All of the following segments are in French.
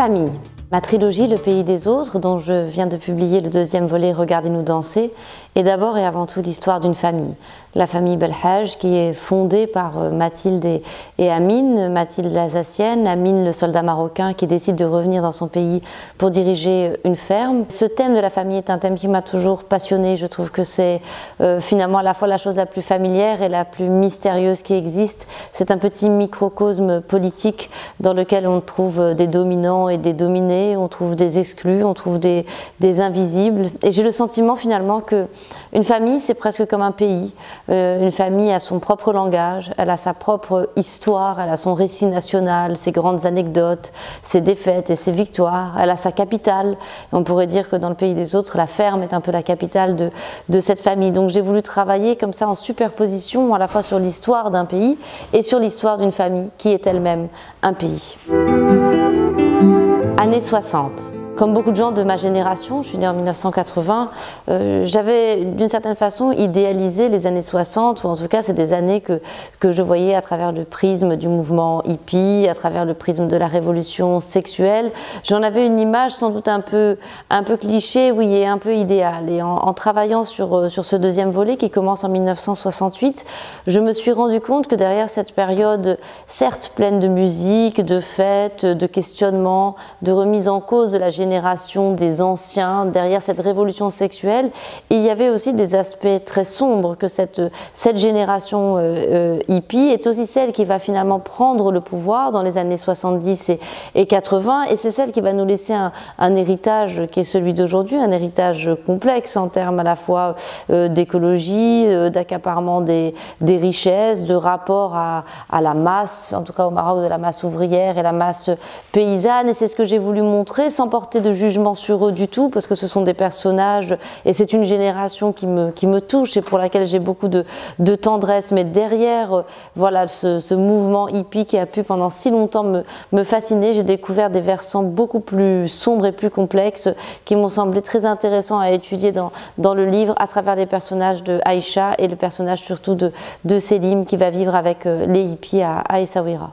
famille. Ma trilogie Le pays des autres, dont je viens de publier le deuxième volet Regardez-nous danser, est d'abord et avant tout l'histoire d'une famille. La famille Belhaj, qui est fondée par Mathilde et Amine, Mathilde l'Alsacienne, Amine le soldat marocain qui décide de revenir dans son pays pour diriger une ferme. Ce thème de la famille est un thème qui m'a toujours passionnée. Je trouve que c'est finalement à la fois la chose la plus familière et la plus mystérieuse qui existe. C'est un petit microcosme politique dans lequel on trouve des dominants et des dominés, on trouve des exclus, on trouve des invisibles. Et j'ai le sentiment finalement que une famille, c'est presque comme un pays. Une famille a son propre langage, elle a sa propre histoire, elle a son récit national, ses grandes anecdotes, ses défaites et ses victoires. Elle a sa capitale. Et on pourrait dire que dans le pays des autres, la ferme est un peu la capitale de cette famille. Donc j'ai voulu travailler comme ça en superposition à la fois sur l'histoire d'un pays et sur l'histoire d'une famille qui est elle-même un pays. Années 60. Comme beaucoup de gens de ma génération, je suis née en 1980, j'avais d'une certaine façon idéalisé les années 60, ou en tout cas c'est des années que je voyais à travers le prisme du mouvement hippie, à travers le prisme de la révolution sexuelle. J'en avais une image sans doute un peu cliché, oui, et un peu idéale. Et en travaillant sur ce deuxième volet qui commence en 1968, je me suis rendu compte que derrière cette période, certes pleine de musique, de fêtes, de questionnements, de remise en cause de la génération des anciens, derrière cette révolution sexuelle, il y avait aussi des aspects très sombres, que cette génération hippie est aussi celle qui va finalement prendre le pouvoir dans les années 70 et 80, et c'est celle qui va nous laisser un héritage qui est celui d'aujourd'hui, un héritage complexe en termes à la fois d'écologie, d'accaparement des richesses, de rapport à la masse, en tout cas au Maroc, de la masse ouvrière et la masse paysanne, et c'est ce que j'ai voulu montrer sans porter de jugement sur eux du tout, parce que ce sont des personnages et c'est une génération qui me touche et pour laquelle j'ai beaucoup de tendresse, mais derrière voilà, ce mouvement hippie qui a pu pendant si longtemps me fasciner, j'ai découvert des versants beaucoup plus sombres et plus complexes qui m'ont semblé très intéressants à étudier dans le livre à travers les personnages de Aïcha et le personnage surtout de Selim qui va vivre avec les hippies à Essaouira.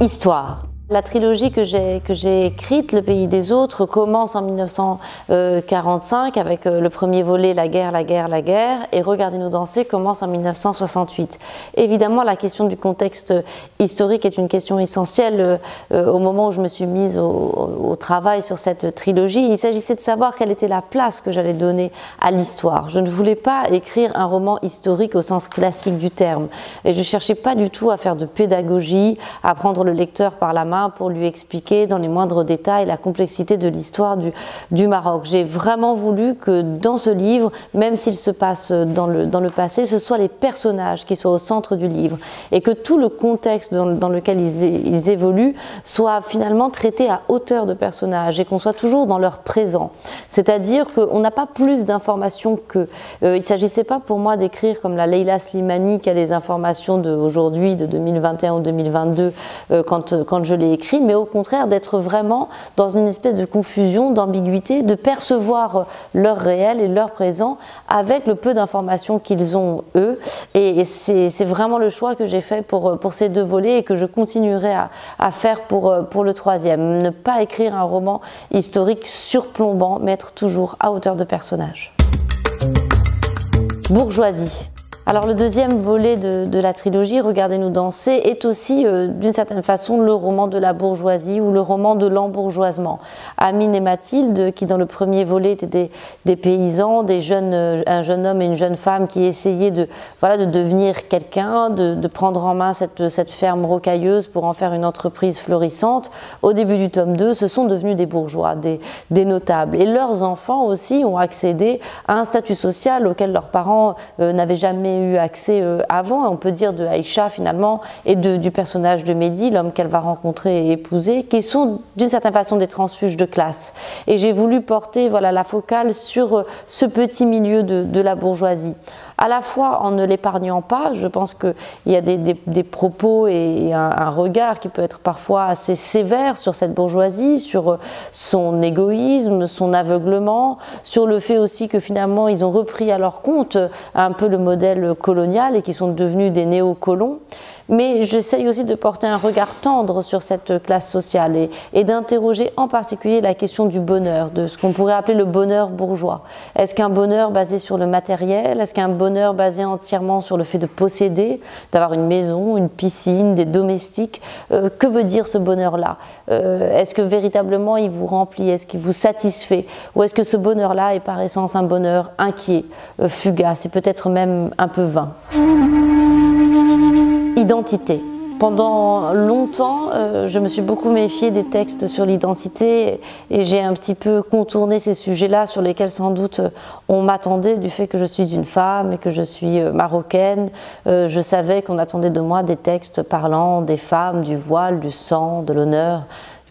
Histoire. La trilogie que j'ai écrite, Le pays des autres, commence en 1945 avec le premier volet La guerre, la guerre, la guerre, et Regardez-nous danser commence en 1968. Évidemment, la question du contexte historique est une question essentielle au moment où je me suis mise au travail sur cette trilogie. Il s'agissait de savoir quelle était la place que j'allais donner à l'histoire. Je ne voulais pas écrire un roman historique au sens classique du terme, et je ne cherchais pas du tout à faire de pédagogie, à prendre le lecteur par la main pour lui expliquer dans les moindres détails la complexité de l'histoire du Maroc. J'ai vraiment voulu que dans ce livre, même s'il se passe dans le passé, ce soit les personnages qui soient au centre du livre et que tout le contexte dans lequel ils évoluent soit finalement traité à hauteur de personnages et qu'on soit toujours dans leur présent. C'est-à-dire qu'on n'a pas plus d'informations qu'eux. Il ne s'agissait pas pour moi d'écrire comme la Leila Slimani qui a les informations d'aujourd'hui, de 2021 ou 2022, quand je l'ai écrit, mais au contraire d'être vraiment dans une espèce de confusion, d'ambiguïté, de percevoir leur réel et leur présent avec le peu d'informations qu'ils ont eux. Et c'est vraiment le choix que j'ai fait pour ces deux volets et que je continuerai à faire pour le troisième. Ne pas écrire un roman historique surplombant, mais être toujours à hauteur de personnage. Bourgeoisie. Alors le deuxième volet de la trilogie, Regardez-nous danser, est aussi d'une certaine façon le roman de la bourgeoisie ou le roman de l'embourgeoisement. Amine et Mathilde, qui dans le premier volet étaient des paysans, un jeune homme et une jeune femme qui essayaient de devenir quelqu'un, de prendre en main cette ferme rocailleuse pour en faire une entreprise florissante. Au début du tome 2, ce sont devenus des bourgeois, des notables. Et leurs enfants aussi ont accédé à un statut social auquel leurs parents n'avaient jamais eu accès avant. On peut dire de Aïcha finalement et du personnage de Mehdi, l'homme qu'elle va rencontrer et épouser, qui sont d'une certaine façon des transfuges de classe. Et j'ai voulu porter la focale sur ce petit milieu de la bourgeoisie. À la fois en ne l'épargnant pas, je pense qu'il y a des propos et un regard qui peut être parfois assez sévère sur cette bourgeoisie, sur son égoïsme, son aveuglement, sur le fait aussi que finalement ils ont repris à leur compte un peu le modèle colonial et qui sont devenus des néocolons. mais j'essaye aussi de porter un regard tendre sur cette classe sociale et d'interroger en particulier la question du bonheur, de ce qu'on pourrait appeler le bonheur bourgeois. Est-ce qu'un bonheur basé sur le matériel? Est-ce qu'un bonheur basé entièrement sur le fait de posséder, d'avoir une maison, une piscine, des domestiques? Que veut dire ce bonheur-là? Est-ce que véritablement il vous remplit? Est-ce qu'il vous satisfait? Ou est-ce que ce bonheur-là est par essence un bonheur inquiet, fugace et peut-être même un peu vain? Identité. Pendant longtemps, je me suis beaucoup méfiée des textes sur l'identité et j'ai un petit peu contourné ces sujets-là sur lesquels sans doute on m'attendait du fait que je suis une femme et que je suis marocaine. Je savais qu'on attendait de moi des textes parlant des femmes, du voile, du sang, de l'honneur,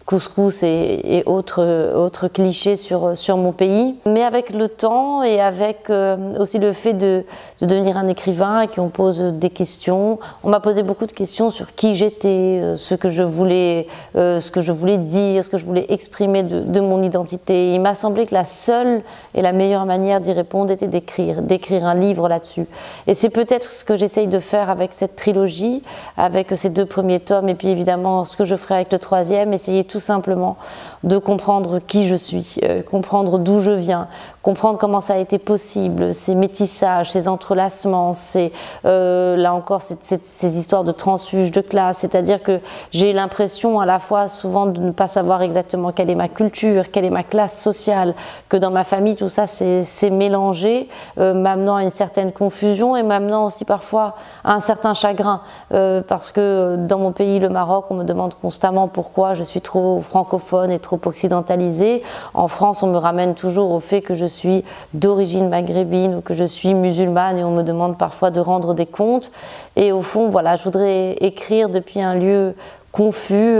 couscous et autres clichés sur mon pays. Mais avec le temps et avec aussi le fait de devenir un écrivain et qu'on pose des questions, on m'a posé beaucoup de questions sur qui j'étais, ce que je voulais dire, ce que je voulais exprimer de mon identité. Il m'a semblé que la seule et la meilleure manière d'y répondre était d'écrire un livre là-dessus. Et c'est peut-être ce que j'essaye de faire avec cette trilogie, avec ces 2 premiers tomes et puis évidemment ce que je ferai avec le 3e, essayer tout simplement de comprendre qui je suis, comprendre d'où je viens, comprendre comment ça a été possible, ces métissages, ces entrelacements, là encore ces histoires de transfuge de classe, c'est-à-dire que j'ai l'impression à la fois souvent de ne pas savoir exactement quelle est ma culture, quelle est ma classe sociale, que dans ma famille tout ça c'est mélangé, m'amenant à une certaine confusion et m'amenant aussi parfois à un certain chagrin, parce que dans mon pays, le Maroc, on me demande constamment pourquoi je suis trop francophone et trop occidentalisée. En France, on me ramène toujours au fait que je suis d'origine maghrébine ou que je suis musulmane et on me demande parfois de rendre des comptes. Et au fond, voilà, je voudrais écrire depuis un lieu confus,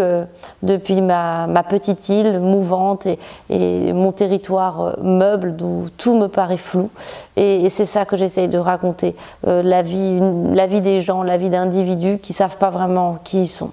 depuis ma petite île mouvante et mon territoire meuble d'où tout me paraît flou. Et c'est ça que j'essaye de raconter, la vie des gens, la vie d'individus qui ne savent pas vraiment qui ils sont.